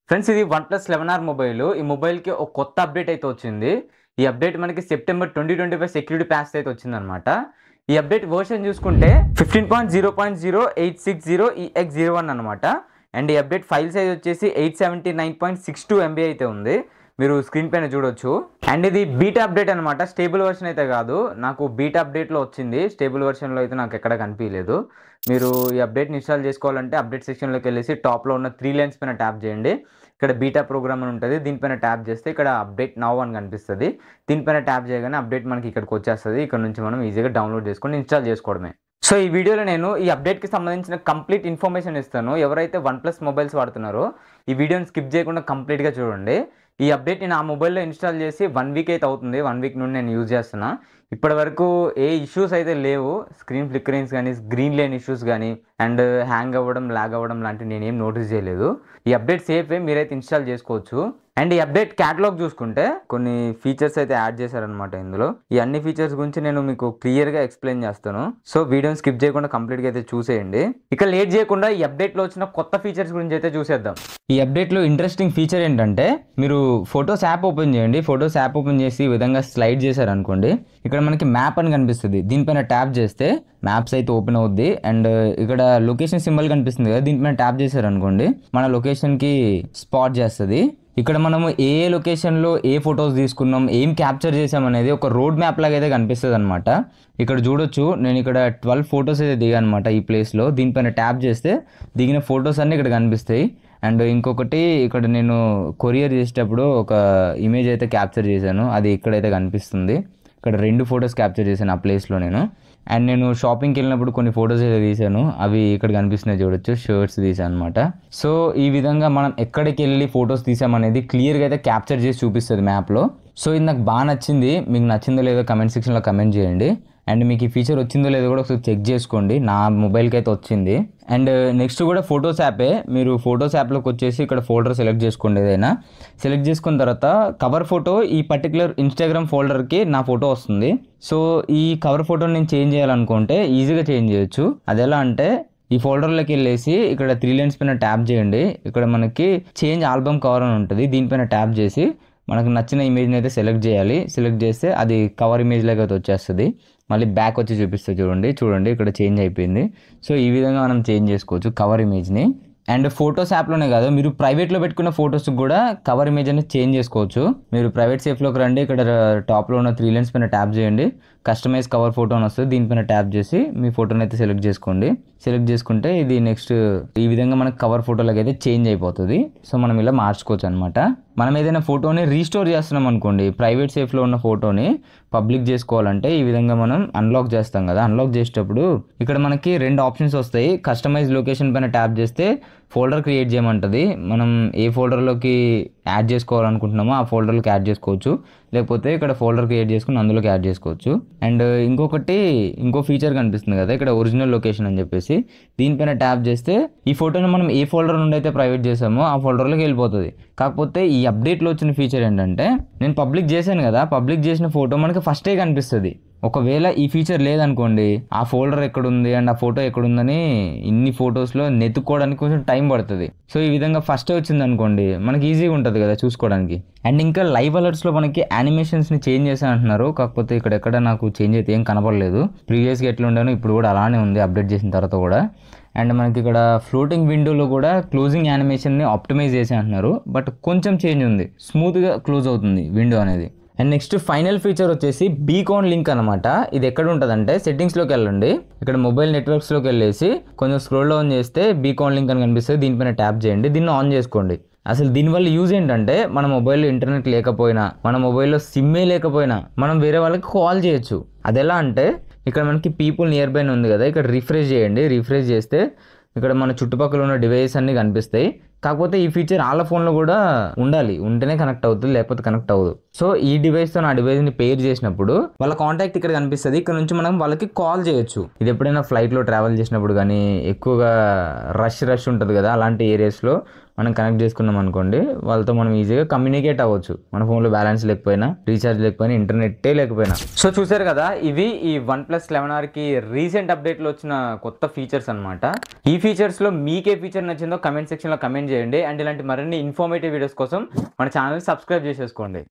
Friends ఇది OnePlus 11R mobile. ఈ మొబైల్‌కి ఒక కొత్త అప్డేట్ అయితే వచ్చింది. ఈ అప్డేట్ మనకి సెప్టెంబర్ 2025 సెక్యూరిటీ ప్యాచ్ అయితే వచ్చిందనమాట. ఈ అప్డేట్ వర్షన్ చూసుకుంటే 15.0.0860EX01 అనమాట. అండ్ ఈ అప్డేట్ ఫైల్ సైజ్ వచ్చేసి 879.62 MB అయితే ఉంది. మీరు స్క్రీన్ పైన చూడొచ్చు. అండ్ ఇది బీటా అప్డేట్ అనమాట, స్టేబుల్ వర్షన్ అయితే కాదు. నాకు బీటా అప్డేట్లో వచ్చింది, స్టేబుల్ వర్షన్లో అయితే నాకు ఎక్కడ కనిపించలేదు. మీరు ఈ అప్డేట్ని ఇన్స్టాల్ చేసుకోవాలంటే అప్డేట్ సెక్షన్లోకి వెళ్ళేసి టాప్లో ఉన్న 3 లైన్స్ పైన ట్యాప్ చేయండి. ఇక్కడ బీటా ప్రోగ్రామ్ అని ఉంటుంది, దీనిపైన ట్యాప్ చేస్తే ఇక్కడ అప్డేట్ నౌ అని కనిపిస్తుంది. దీనిపైన ట్యాప్ చేయగానే అప్డేట్ మనకి ఇక్కడికి వచ్చేస్తుంది. ఇక్కడ నుంచి మనం ఈజీగా డౌన్లోడ్ చేసుకొని ఇన్స్టాల్ చేసుకోవడమే. సో ఈ వీడియోలో నేను ఈ అప్డేట్కి సంబంధించిన కంప్లీట్ ఇన్ఫర్మేషన్ ఇస్తాను. ఎవరైతే OnePlus మొబైల్స్ వాడుతున్నారో ఈ వీడియోని స్కిప్ చేయకుండా కంప్లీట్గా చూడండి. ఈ అప్డేట్ని నా మొబైల్లో ఇన్స్టాల్ చేసి 1 వీక్ అయితే అవుతుంది. 1 వీక్ నుండి నేను యూజ్ చేస్తున్నా. ఇప్పటి వరకు ఏ ఇష్యూస్ అయితే లేవు. స్క్రీన్ ఫ్లిక్కరింగ్స్ కానీ, స్క్రీన్ లేని ఇష్యూస్ కానీ, అండ్ హ్యాంగ్ అవ్వడం, లాగ్ అవ్వడం లాంటివి నేనేం నోటీస్ చేయలేదు. ఈ అప్డేట్ సేఫే, మీరైతే ఇన్స్టాల్ చేసుకోవచ్చు. అండ్ ఈ అప్డేట్ క్యాటలాగ్ చూసుకుంటే కొన్ని ఫీచర్స్ అయితే యాడ్ చేశారనమాట ఇందులో. ఈ అన్ని ఫీచర్స్ గురించి నేను మీకు క్లియర్గా ఎక్స్ప్లెయిన్ చేస్తాను. సో వీడియోని స్కిప్ చేయకుండా కంప్లీట్గా అయితే చూసేయండి. ఇక లేట్ చేయకుండా ఈ అప్డేట్లో వచ్చిన కొత్త ఫీచర్స్ గురించి అయితే చూసేద్దాం. ఈ అప్డేట్లో ఇంట్రెస్టింగ్ ఫీచర్ ఏంటంటే, మీరు ఫొటోస్ యాప్ ఓపెన్ చేయండి. ఫొటోస్ యాప్ ఓపెన్ చేసి ఈ విధంగా స్లైడ్ చేశారనుకోండి, ఇక్కడ మనకి మ్యాప్ అని కనిపిస్తుంది. దీనిపైన ట్యాప్ చేస్తే మ్యాప్స్ అయితే ఓపెన్ అవుద్ది. అండ్ ఇక్కడ లొకేషన్ సింబల్ కనిపిస్తుంది కదా, దీనిపైన ట్యాప్ చేశారనుకోండి మన లొకేషన్కి స్పాట్ చేస్తుంది. ఇక్కడ మనము ఏ లొకేషన్లో ఏ ఫొటోస్ తీసుకున్నాం, ఏం క్యాప్చర్ చేసాం అనేది ఒక రోడ్ మ్యాప్ లాగా అయితే కనిపిస్తుంది అనమాట. ఇక్కడ చూడొచ్చు, నేను ఇక్కడ 12 ఫొటోస్ అయితే దిగా అనమాట ఈ ప్లేస్లో. దీనిపైన ట్యాప్ చేస్తే దిగిన ఫొటోస్ అన్నీ ఇక్కడ కనిపిస్తాయి. అండ్ ఇంకొకటి, ఇక్కడ నేను కొరియర్ చేసేటప్పుడు ఒక ఇమేజ్ అయితే క్యాప్చర్ చేశాను, అది ఇక్కడైతే కనిపిస్తుంది. ఇక్కడ 2 ఫొటోస్ క్యాప్చర్ చేశాను ఆ ప్లేస్లో నేను. అండ్ నేను షాపింగ్కి వెళ్ళినప్పుడు కొన్ని ఫొటోస్ అయితే తీశాను, అవి ఇక్కడ కనిపిస్తున్నాయి చూడొచ్చు, షర్ట్స్ తీసాను అనమాట. సో ఈ విధంగా మనం ఎక్కడికి వెళ్ళి ఫొటోస్ తీసామనేది క్లియర్గా అయితే క్యాప్చర్ చేసి చూపిస్తుంది మ్యాప్లో. సో ఇది నాకు బాగా నచ్చింది. మీకు నచ్చిందో లేదో కమెంట్ సెక్షన్లో కమెంట్ చేయండి. అండ్ మీకు ఈ ఫీచర్ వచ్చిందో లేదో కూడా ఒకసారి చెక్ చేసుకోండి. నా మొబైల్కి అయితే వచ్చింది. అండ్ నెక్స్ట్ కూడా ఫొటోస్ యాపే. మీరు ఫొటోస్ యాప్లోకి వచ్చేసి ఇక్కడ ఫోల్డర్ సెలెక్ట్ చేసుకోండి. ఏదైనా సెలెక్ట్ చేసుకున్న తర్వాత కవర్ ఫోటో, ఈ పర్టికులర్ ఇన్స్టాగ్రామ్ ఫోల్డర్కి నా ఫోటో వస్తుంది. సో ఈ కవర్ ఫోటోని నేను చేంజ్ చేయాలనుకుంటే ఈజీగా చేంజ్ చేయొచ్చు. అది ఎలా అంటే, ఈ ఫోల్డర్లోకి వెళ్ళేసి ఇక్కడ 3 లైన్స్ పైన ట్యాప్ చేయండి. ఇక్కడ మనకి చేంజ్ ఆల్బమ్ కవర్ అని ఉంటుంది, దీనిపైన ట్యాప్ చేసి మనకు నచ్చిన ఇమేజ్ని అయితే సెలెక్ట్ చేయాలి. సెలెక్ట్ చేస్తే అది కవర్ ఇమేజ్ లాగా అయితే వచ్చేస్తుంది. మళ్ళీ బ్యాక్ వచ్చి చూపిస్తుంది చూడండి ఇక్కడ చేంజ్ అయిపోయింది. సో ఈ విధంగా మనం చేంజ్ చేసుకోవచ్చు కవర్ ఇమేజ్ని. అండ్ ఫొటోస్ యాప్లోనే కాదు, మీరు ప్రైవేట్లో పెట్టుకున్న ఫొటోస్కి కూడా కవర్ ఇమేజ్ అనేది చేంజ్ చేసుకోవచ్చు. మీరు ప్రైవేట్ సేఫ్లోకి రండి, ఇక్కడ టాప్లో ఉన్న 3 లైన్స్ పైన ట్యాప్ చేయండి, కస్టమైజ్ కవర్ ఫోటో అని వస్తుంది. దీనిపైన ట్యాప్ చేసి మీ ఫోటోని అయితే సెలెక్ట్ చేసుకోండి. సెలెక్ట్ చేసుకుంటే ఇది నెక్స్ట్ ఈ విధంగా మనకు కవర్ ఫోటోలకి అయితే చేంజ్ అయిపోతుంది. సో మనం ఇలా మార్చుకోవచ్చు అనమాట. మనం ఏదైనా ఫోటోని రీస్టోర్ చేస్తున్నాం అనుకోండి, ప్రైవేట్ సేఫ్లో ఉన్న ఫోటోని పబ్లిక్ చేసుకోవాలంటే ఈ విధంగా మనం అన్లాక్ చేస్తాం కదా. అన్లాక్ చేసేటప్పుడు ఇక్కడ మనకి 2 ఆప్షన్స్ వస్తాయి. కస్టమైజ్ లొకేషన్ పైన ట్యాప్ చేస్తే ఫోల్డర్ క్రియేట్ చేయమంటుంది. మనం ఏ ఫోల్డర్లోకి యాడ్ చేసుకోవాలనుకుంటున్నామో ఆ ఫోల్డర్లోకి యాడ్ చేసుకోవచ్చు, లేకపోతే ఇక్కడ ఫోల్డర్ క్రియేట్ చేసుకుని అందులోకి యాడ్ చేసుకోవచ్చు. అండ్ ఇంకో ఫీచర్ కనిపిస్తుంది కదా ఇక్కడ, ఒరిజినల్ లొకేషన్ అని చెప్పేసి. దీనిపైన ట్యాప్ చేస్తే ఈ ఫోటోని మనం ఏ ఫోల్డర్ నుండి అయితే ప్రైవేట్ చేసామో ఆ ఫోల్డర్లోకి వెళ్ళిపోతుంది. కాకపోతే ఈ అప్డేట్లో వచ్చిన ఫీచర్ ఏంటంటే, నేను పబ్లిక్ చేశాను కదా, పబ్లిక్ చేసిన ఫోటో మనకి ఫస్టే కనిపిస్తుంది. ఒకవేళ ఈ ఫీచర్ లేదనుకోండి, ఆ ఫోల్డర్ ఎక్కడుంది అండ్ ఆ ఫోటో ఎక్కడుందని ఇన్ని ఫొటోస్లో నెతుక్కోవడానికి కొంచెం టైం పడుతుంది. సో ఈ విధంగా ఫస్టే వచ్చింది అనుకోండి, మనకి ఈజీగా ఉంటుంది కదా చూసుకోవడానికి. అండ్ ఇంకా లైవ్ అలర్ట్స్లో మనకి యానిమేషన్స్ని చేంజ్ చేసా అంటున్నారు. కాకపోతే ఇక్కడ నాకు చేంజ్ అయితే ఏం కనపడలేదు. ప్రీవియస్గా ఎట్లా ఉండేనో ఇప్పుడు కూడా అలానే ఉంది అప్డేట్ చేసిన తర్వాత కూడా. అండ్ మనకి ఇక్కడ ఫ్లోటింగ్ విండోలో కూడా క్లోజింగ్ యానిమేషన్ని ఆప్టిమైజ్ చేసి అంటున్నారు, బట్ కొంచెం చేంజ్ ఉంది, స్మూత్గా క్లోజ్ అవుతుంది విండో అనేది. అండ్ నెక్స్ట్ ఫైనల్ ఫీచర్ వచ్చేసి బీకాన్ లింక్ అనమాట. ఇది ఎక్కడ ఉంటుందంటే, సెట్టింగ్స్లోకి వెళ్ళండి, ఇక్కడ మొబైల్ నెట్వర్క్స్లోకి వెళ్ళేసి కొంచెం స్క్రోల్ డౌన్ చేస్తే బీకాన్ లింక్ అని కనిపిస్తుంది. దీనిపైన ట్యాప్ చేయండి, దీన్ని ఆన్ చేసుకోండి. అసలు దీనివల్ల యూజ్ ఏంటంటే, మన మొబైల్లో ఇంటర్నెట్ లేకపోయినా, మన మొబైల్లో సిమ్మే లేకపోయినా మనం వేరే వాళ్ళకి కాల్ చేయొచ్చు. అది ఎలా అంటే, ఇక్కడ మనకి పీపుల్ నియర్ బై ఉంది కదా, ఇక్కడ రిఫ్రెష్ చేయండి. రిఫ్రెష్ చేస్తే ఇక్కడ మన చుట్టుపక్కల ఉన్న డివైస్ అన్నీ కనిపిస్తాయి. కాకపోతే ఈ ఫీచర్ వాళ్ళ ఫోన్లో కూడా ఉండాలి, ఉంటేనే కనెక్ట్ అవుతుంది, లేకపోతే కనెక్ట్ అవ్వదు. సో ఈ డివైస్తో నా డివైస్ని పేర్ చేసినప్పుడు వాళ్ళ కాంటాక్ట్ ఇక్కడ కనిపిస్తుంది. ఇక్కడ నుంచి మనం వాళ్ళకి కాల్ చేయొచ్చు. ఇది ఎప్పుడైనా ఫ్లైట్లో ట్రావెల్ చేసినప్పుడు కానీ, ఎక్కువగా రష్ ఉంటుంది కదా, అలాంటి ఏరియాస్లో మనం కనెక్ట్ చేసుకున్నాం అనుకోండి, వాళ్ళతో మనం ఈజీగా కమ్యూనికేట్ అవ్వచ్చు. మన ఫోన్లో బ్యాలెన్స్ లేకపోయినా, రీఛార్జ్ లేకపోయినా, ఇంటర్నెట్టే లేకపోయినా. సో చూసారు కదా, ఇవి ఈ OnePlus 11R రీసెంట్ అప్డేట్లో వచ్చిన కొత్త ఫీచర్స్ అనమాట. ఈ ఫీచర్స్లో మీకే ఫీచర్ నచ్చిందో కమెంట్ సెక్షన్లో కమెంట్ చేయండి. అండ్ ఇలాంటి మరిన్ని ఇన్ఫర్మేటివ్ వీడియోస్ కోసం మన ఛానల్ సబ్స్క్రైబ్ చేసేసుకోండి.